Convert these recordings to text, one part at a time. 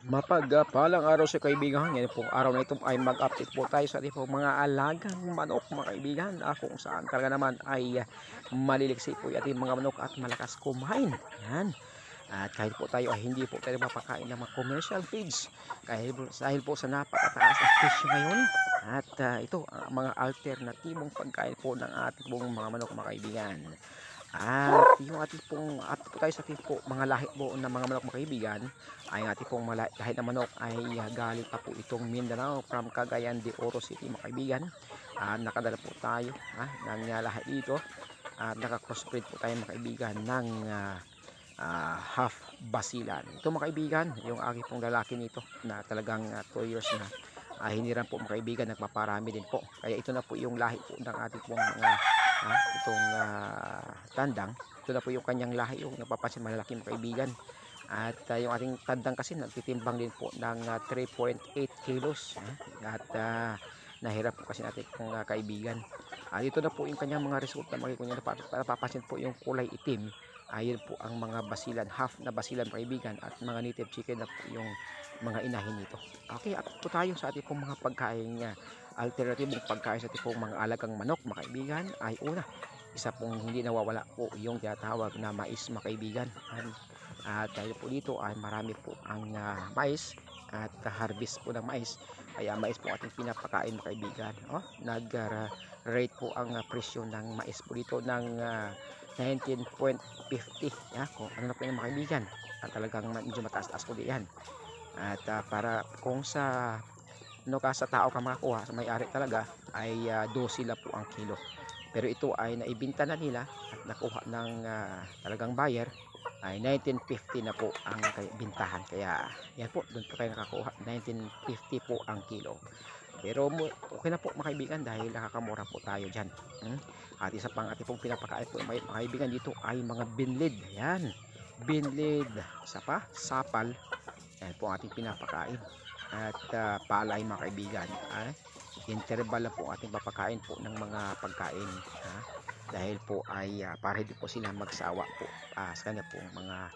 Mapagpalang araw sa kaibigan. Ngayon po araw na ito ay mag-update po tayo sa ating po mga alagang manok mga kaibigan, kung saan talaga naman ay maliliksi po yung ating mga manok at malakas kumain. Yan. At kahit po tayo ay hindi po tayo mapakain ng mga commercial feeds dahil po sa napakataas na presyo ngayon. At ito ang mga alternatibong pagkain po ng ating pong mga manok mga kaibigan. At yung ating pong po tayo sa ating po mga lahi po ng mga manok mga kaibigan, ay ang ating pong lahi ng manok ay galing pa po itong Mindanao from Cagayan de Oro City mga kaibigan. Nakadala po tayo ng lahi dito at naka-crossbreed po tayo mga kaibigan ng half basilan. Ito mga kaibigan, yung aking pong lalaki nito na talagang 2 years na hiniram po mga kaibigan, nagpaparami din po. Kaya ito na po yung lahi po ng ating pong itong tandang. Ito na po yung kanyang lahi, yung napapansin malaki mga kaibigan. At yung ating tandang kasi nagtitimbang din po ng 3.8 kilos. At nahirap po kasi natin kung kaibigan. Dito na po yung kanyang mga resulta. Makikita napapansin po yung kulay itim. Ayun po ang mga basilan, half na basilan kaibigan, at mga native chicken na po yung mga inahin nito. Okay, at po tayo sa ating pong mga pagkain alternatibong pagkain sa ating pong mga alagang manok mga kaibigan. Ay una, isa pong hindi nawawala po yung tinatawag na mais mga kaibigan. At dahil po dito ay marami po ang mais at harvest po ng mais, kaya mais po ating pinapakain mga kaibigan. Nag-rate po ang presyo ng mais po dito ng 19.50. Kung ano na po yung mga kaibigan, talagang medyo mataas-taas po diyan. At para kung sa sa tao ka makakuha, sa may-ari talaga ay 12 po ang kilo. Pero ito ay naibinta na nila at nakuha ng talagang buyer ay 1950 na po ang bintahan. Kaya yan po, doon po kayo nakakuha, 1950 po ang kilo. Pero okay na po mga kaibigan dahil nakakamura po tayo dyan. At isa pang ating pong pinapakain po mga kaibigan dito ay mga binlid. Yan, binlid, isa pa, sapal. Yan po ang ating pinapakain. At palay mga kaibigan, interval na po ating papakain po ng mga pagkain, dahil po ay para hindi po sila magsawa po sa kanya po mga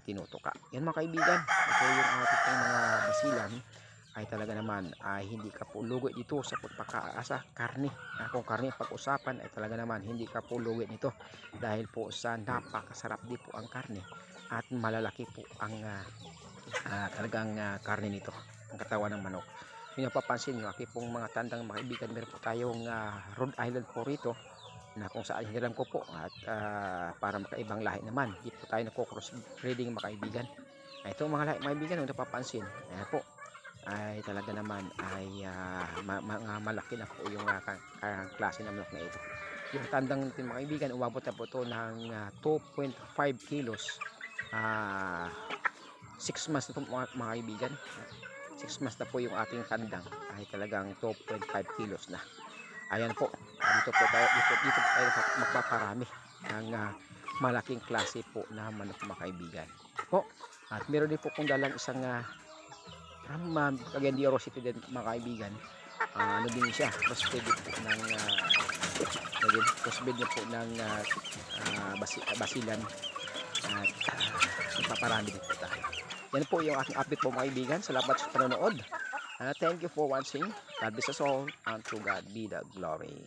tinutuka. Yan mga kaibigan, ito yung ating mga basilan ay talaga naman ay hindi ka po lugi dito sa pagpakaasa karne. Kung karne pag-usapan ay talaga naman hindi ka po lugi nito dahil po sa napakasarap din po ang karne at malalaki po ang talagang karne nito, ang katawan ng manok. Yung napapansin nyo, aking pong mga tandang mga kaibigan, meron po tayong Rhode Island po rito na kung saan hiniram ko po at para makaibang lahi naman. Hindi po tayo nagko-cross breeding mga kaibigan. Ito mga lahi mga kaibigan, yung napapansin, ayan po, ay talaga naman ay malaki na po yung klase ng manok na ito. Yung tandang natin mga kaibigan, umabot na po ito ng 2.5 kilos. 6 months na ito mga kaibigan. 6 months na po yung ating tandang ay talagang 2.5 kilos na. Ayan po, dito po tayo magpaparami ng malaking klase po na manok mga kaibigan po. At meron din po kung dalang isang from Cagayan de Oro City din mga kaibigan. Ano din siya, crossbreed po ng crossbreed po ng basilan. At magpaparami din po tayo. Yan po yung aking update po mga kaibigan. Salamat sa panonood. Thank you for watching. God bless us all, and to God be the glory.